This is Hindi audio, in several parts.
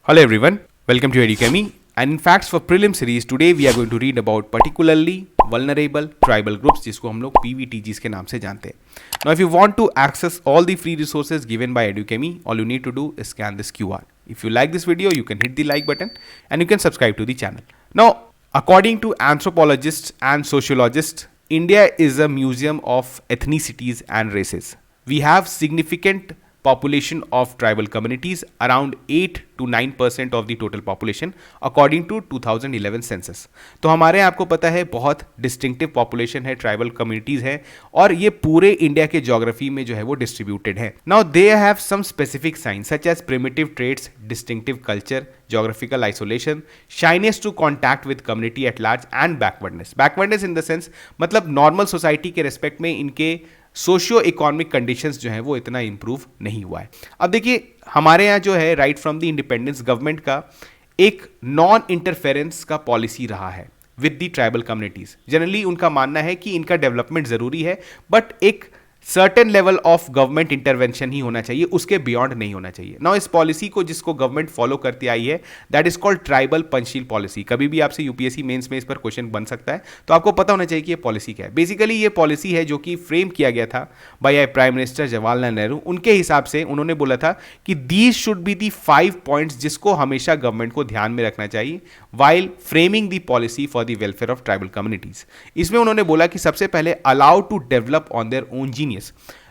Hello everyone, welcome to Educami. And in facts for prelim series, today we are going to read about particularly vulnerable tribal groups जिसको हम लोग PVTGs के नाम से जानते हैं. Now if you want to access all the free resources given by Educami, all you need to do is scan this QR. If you like this video, you can hit the like button and you can subscribe to the channel. Now, according to anthropologists and sociologists, India is a museum of ethnicities and races. We have significant population of tribal communities, around 8 to 9% of the total population according to 2011 census. तो हमारे आपको पता है बहुत डिस्टिंक्टिव पॉपुलेशन है, ट्राइबल कम्युनिटीज है और ये पूरे इंडिया के ज्योग्राफी में जो है वो डिस्ट्रीब्यूटेड है. Now they have some specific signs such as primitive traits, distinctive culture, geographical isolation, shyness to contact with community at large and backwardness. Backwardness in the sense मतलब नॉर्मल सोसाइटी के रेस्पेक्ट में इनके सोशियो इकोनॉमिक कंडीशंस जो है वो इतना इंप्रूव नहीं हुआ है. अब देखिए हमारे यहाँ जो है right from the independence government का एक नॉन इंटरफेरेंस का पॉलिसी रहा है with the tribal communities. Generally उनका मानना है कि इनका डेवलपमेंट जरूरी है बट एक certain level of government intervention ही होना चाहिए, उसके बियॉन्ड नहीं होना चाहिए. नाउ इस पॉलिसी को जिसको गवर्नमेंट फॉलो करती आई है that is called tribal Panchsheel policy. कभी भी आपसे यूपीएससी मेंस में इस पर क्वेश्चन बन सकता है तो आपको पता होना चाहिए कि ये पॉलिसी क्या है. बेसिकली ये पॉलिसी है जो कि फ्रेम किया गया था by prime minister Jawaharlal Nehru. उनके हिसाब से उन्होंने बोला था कि these should be the 5 points जिसको हमेशा गवर्नमेंट को ध्यान में रखना चाहिए while framing the policy for the welfare of tribal communities. इसमें उन्होंने बोला कि सबसे पहले allow to develop on their own genius.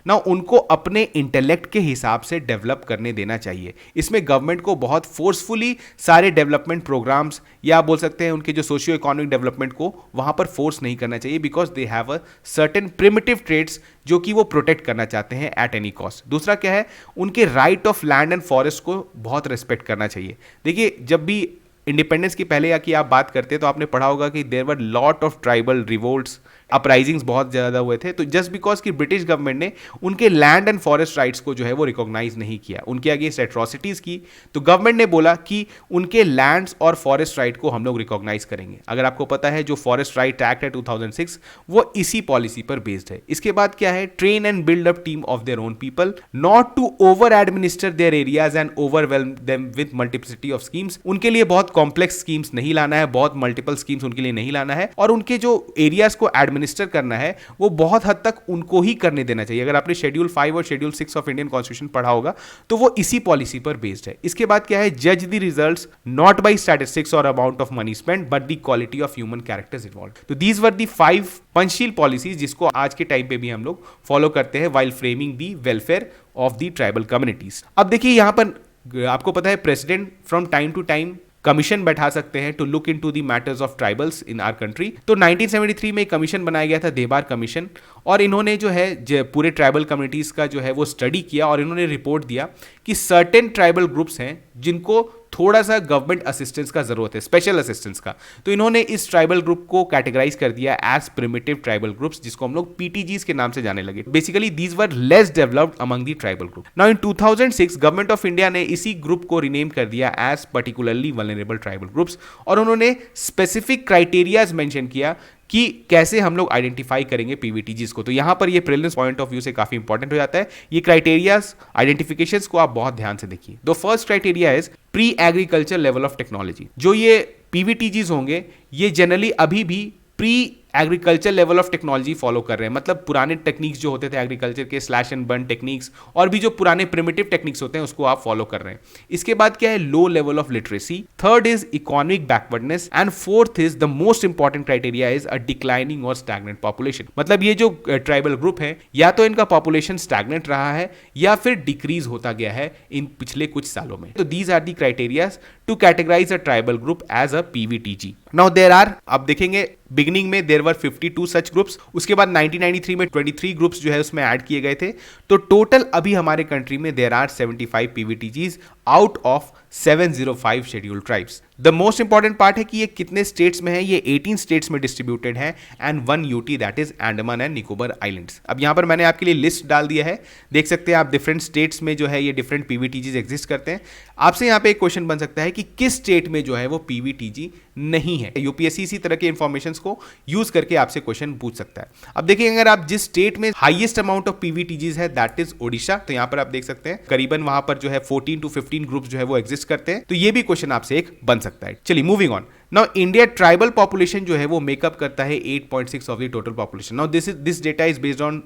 ना उनको अपने इंटेलेक्ट के हिसाब से डेवलप करने देना चाहिए. इसमें गवर्नमेंट को बहुत फोर्सफुली सारे डेवलपमेंट प्रोग्राम्स या बोल सकते हैं उनके जो सोशियो इकोनॉमिक डेवलपमेंट को वहां पर फोर्स नहीं करना चाहिए because they have a certain primitive traits जो कि वो प्रोटेक्ट करना चाहते हैं एट एनी कॉस्ट. दूसरा क्या है, उनके right of land and forest को बहुत रिस्पेक्ट करना चाहिए. देखिए जब भी इंडिपेंडेंस की पहले या की आप बात करते हैं तो आपने पढ़ा होगा कि there were lot of tribal revolts, uprisings बहुत ज़्यादा हुए थे. तो जस्ट बिकॉज कि ब्रिटिश गवर्नमेंट ने उनके लैंड एंड फॉरेस्ट राइट्स को जो है वो रिकॉग्नाइज नहीं किया, उनके अगेंस्ट एट्रॉसिटीज़ की, तो गवर्नमेंट ने बोला कि उनके लैंड्स और फॉरेस्ट राइट को हम लोग रिकॉग्नाइज करेंगे. अगर आपको पता है जो फॉरेस्ट राइट एक्ट है 2006 वो इसी पॉलिसी पर बेस्ड है. इसके बाद क्या है, train and build up team of their own people, not to over administer their areas and overwhelm them with multiplicity of schemes. उनके लिए बहुत कॉम्प्लेक्स स्कीम्स नहीं लाना है, बहुत मल्टीपल स्कीम्स उनके लिए नहीं लाना है और उनके जो एरियाज को एडमिनिस्टर करना है वो बहुत हद तक उनको ही करने देना चाहिए. अगर आपने शेड्यूल 5 और शेड्यूल 6 ऑफ इंडियन कॉन्स्टिट्यूशन पढ़ा होगा तो वो इसी पॉलिसी पर बेस्ड है. इसके बाद क्या है, जज the results not by statistics और amount of money spend but the quality of human characters involved. तो these were the 5 Panchsheel policies जिसको आज के टाइम पे भी हम लोग फॉलो करते हैं while framing the welfare of the tribal communities. अब देखिए यहां पर आपको पता है president from time to time commission बैठा सकते हैं to look into the matters of tribals in our country. तो 1973 में कमीशन बनाया गया था, देबार कमीशन, और इन्होंने जो है पूरे ट्राइबल कम्युनिटीज का जो है वो स्टडी किया और इन्होंने रिपोर्ट दिया कि सर्टेन ट्राइबल ग्रुप्स हैं जिनको थोड़ा सा गवर्नमेंट असिस्टेंस का जरूरत है, स्पेशल असिस्टेंस का. तो इन्होंने इस ट्राइबल ग्रुप को कैटेगराइज कर दिया एज प्रिमिटिव ट्राइबल ग्रुप्स जिसको हम लोग पीटीजीज के नाम से जाने लगे. Basically these were less developed among the tribal group. Now in 2006 government of India ने इसी ग्रुप को रीनेम कर दिया as particularly vulnerable tribal groups और उन्होंने स्पेसिफिक क्राइटेरियाज मेंशन किया कि कैसे हम लोग आइडेंटिफाई करेंगे पीवीटीजीज को. तो यहां पर ये प्रीलिम्स पॉइंट ऑफ व्यू से काफी इंपॉर्टेंट हो जाता है. ये क्राइटेरियाज आइडेंटिफिकेशंस को आप बहुत ध्यान से देखिए. The first criteria is pre agriculture level of technology. जो ये पीवीटीजीज होंगे ये जनरली अभी भी pre agriculture level of technology follow कर रहे हैं. मतलब पुराने टेक्निक्स जो होते थे एग्रीकल्चर के, स्लैश एंड बर्न टेक्निक्स और भी जो पुराने प्रिमिटिव टेक्निक्स होते हैं उसको आप फॉलो कर रहे हैं. इसके बाद क्या है, low level of literacy. Third is economic backwardness and fourth is the most important criteria is a declining और स्टैग्नेंट पॉपुलेशन. मतलब ये जो ट्राइबल ग्रुप है या तो इनका पॉपुलेशन स्टैग्नेंट रहा है या फिर डिक्रीज होता गया है इन पिछले कुछ सालों में. तो these are the criterias to categorise a tribal group as a PVTG. Now there are, अब देखेंगे बिगिनिंग में देयर वर 52 सच ग्रुप्स. उसके बाद 1993 में 23 ग्रुप्स जो है उसमें ऐड किए गए थे. तो टोटल अभी हमारे कंट्री में there are 75 PVTGs out of 705 scheduled tribes. The most important part है कि ये कितने स्टेट्स में है, ये 18 स्टेट्स में डिस्ट्रीब्यूटेड है and 1 UT that is Andaman and Nicobar islands. अब यहां पर मैंने आपके लिए लिस्ट डाल दिया है, देख सकते हैं आप डिफरेंट स्टेट्स में जो है ये डिफरेंट पीवीटीजीज एग्जिस्ट करते हैं. आपसे यहां पे एक क्वेश्चन बन सकता है कि किस स्टेट में जो है वो पीवीटीजी नहीं है. यूपीएससी इसी तरह के इंफॉर्मेशन को यूज करके आपसे क्वेश्चन पूछ सकता है. अब देखिए अगर आप जिस स्टेट में हाईएस्ट अमाउंट ऑफ पीवीटीजीज है दैट इज ओडिशा. तो यहां पर आप देख सकते हैं करीबन वहां पर जो है 14 to 15 ग्रुप्स जो है वो एग्जिस्ट करते हैं, तो ये भी क्वेश्चन आपसे एक बन सकता है। चलिए moving on. Now India tribal population जो है वो मेकअप करता है 8.6 of the total population. Now this data is based on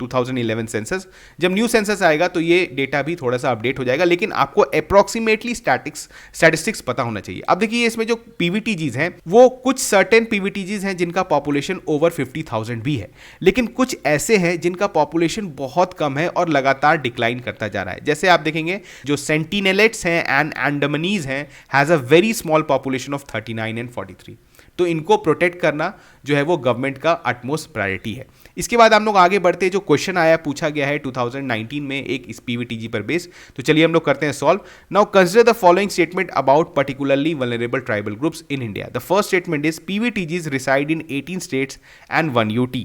2011 census. जब न्यू सेंसस आएगा तो ये डेटा भी थोड़ा सा अपडेट हो जाएगा, लेकिन आपको अप्रोक्सीमेटली स्टैटिस्टिक्स पता होना चाहिए। अब देखिए इसमें जो पीवीटीजीज हैं वो कुछ सर्टेन पीवीटीजीज हैं जिनका पॉपुलेशन ओवर 50,000 भी है, लेकिन कुछ ऐसे हैं जिनका पॉपुलेशन बहुत कम है और लगातार डिक्लाइन करता जा रहा है। जैसे आप देखेंगे जो सेंटिनेलेट्स हैं एंड एंडमनीज हैं has a very small population of 39 and 43। तो इनको प्रोटेक्ट करना जो है वो गवर्नमेंट का अटमोस्ट प्रायोरिटी है। इसके बाद हम लोग आगे बढ़ते हैं। जो क्वेश्चन आया पूछा गया है 2019 में एक इस पीवीटीजी पर बेस, तो चलिए हम लोग करते हैं solve. Now consider the following statement about particularly vulnerable tribal groups in India. The first statement is PVTGs reside in 18 states and 1 UT.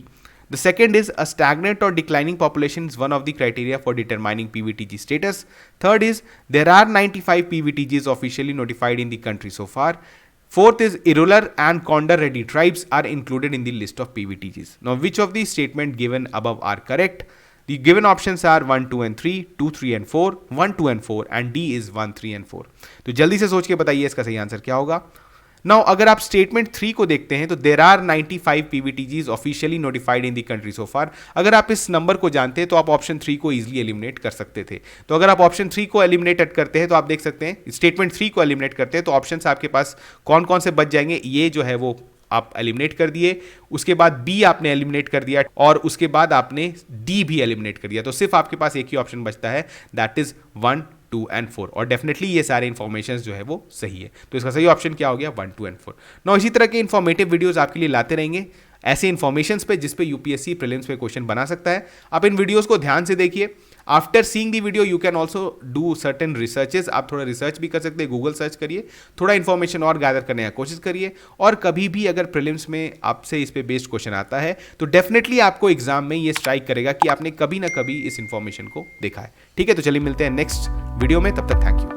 The second is a stagnant or declining population is one of the criteria for determining PVTG status. Third is there are 95 PVTGs officially notified in the country so far. Fourth is irregular and Condor ready tribes are included in the list of PVTGs. Now which of these statements given above are correct? The given options are 1, 2 and 3, 2, 3 and 4, 1, 2 and 4 and D is 1, 3 and 4. तो जल्दी से सोच के बताइए इसका सही आंसर क्या होगा। नाउ अगर आप स्टेटमेंट 3 को देखते हैं तो there are 95 PVTGs officially notified in the country so far. अगर आप इस नंबर को जानते हैं तो आप ऑप्शन 3 को इजीली एलिमिनेट कर सकते थे। तो अगर आप ऑप्शन 3 को एलिमिनेट करते हैं तो आप देख सकते हैं, स्टेटमेंट 3 को एलिमिनेट करते हैं तो ऑप्शंस आपके पास कौन कौन से बच जाएंगे, ये जो है वो आप एलिमिनेट कर दिए, उसके बाद बी आपने एलिमिनेट कर दिया और उसके बाद आपने डी भी एलिमिनेट कर दिया। तो सिर्फ आपके पास एक ही ऑप्शन बचता है, दैट इज 1, 2 and 4। और डेफिनेटली ये सारे इन्फॉर्मेशन जो है वो सही है, तो इसका सही ऑप्शन क्या हो गया 1, 2 and 4। नाउ इसी तरह के इन्फॉर्मेटिव वीडियोस आपके लिए लाते रहेंगे ऐसे इन्फॉर्मेशन पे जिस पे यूपीएससी प्रीलिम्स पे क्वेश्चन बना सकता है। आप इन वीडियोस को ध्यान से देखिए। After seeing the video you can also do certain researches. आप थोड़ा रिसर्च भी कर सकते हैं, गूगल सर्च करिए, थोड़ा इन्फॉर्मेशन और गैदर करने की कोशिश करिए। और कभी भी अगर प्रीलिम्स में आपसे इस पे बेस्ड क्वेश्चन आता है तो डेफिनेटली आपको एग्जाम में ये स्ट्राइक करेगा कि आपने कभी ना कभी इस इन्फॉर्मेशन को देखा है। ठीक है, तो चलिए मिलते हैं नेक्स्ट वीडियो में, तब तक थैंक यू।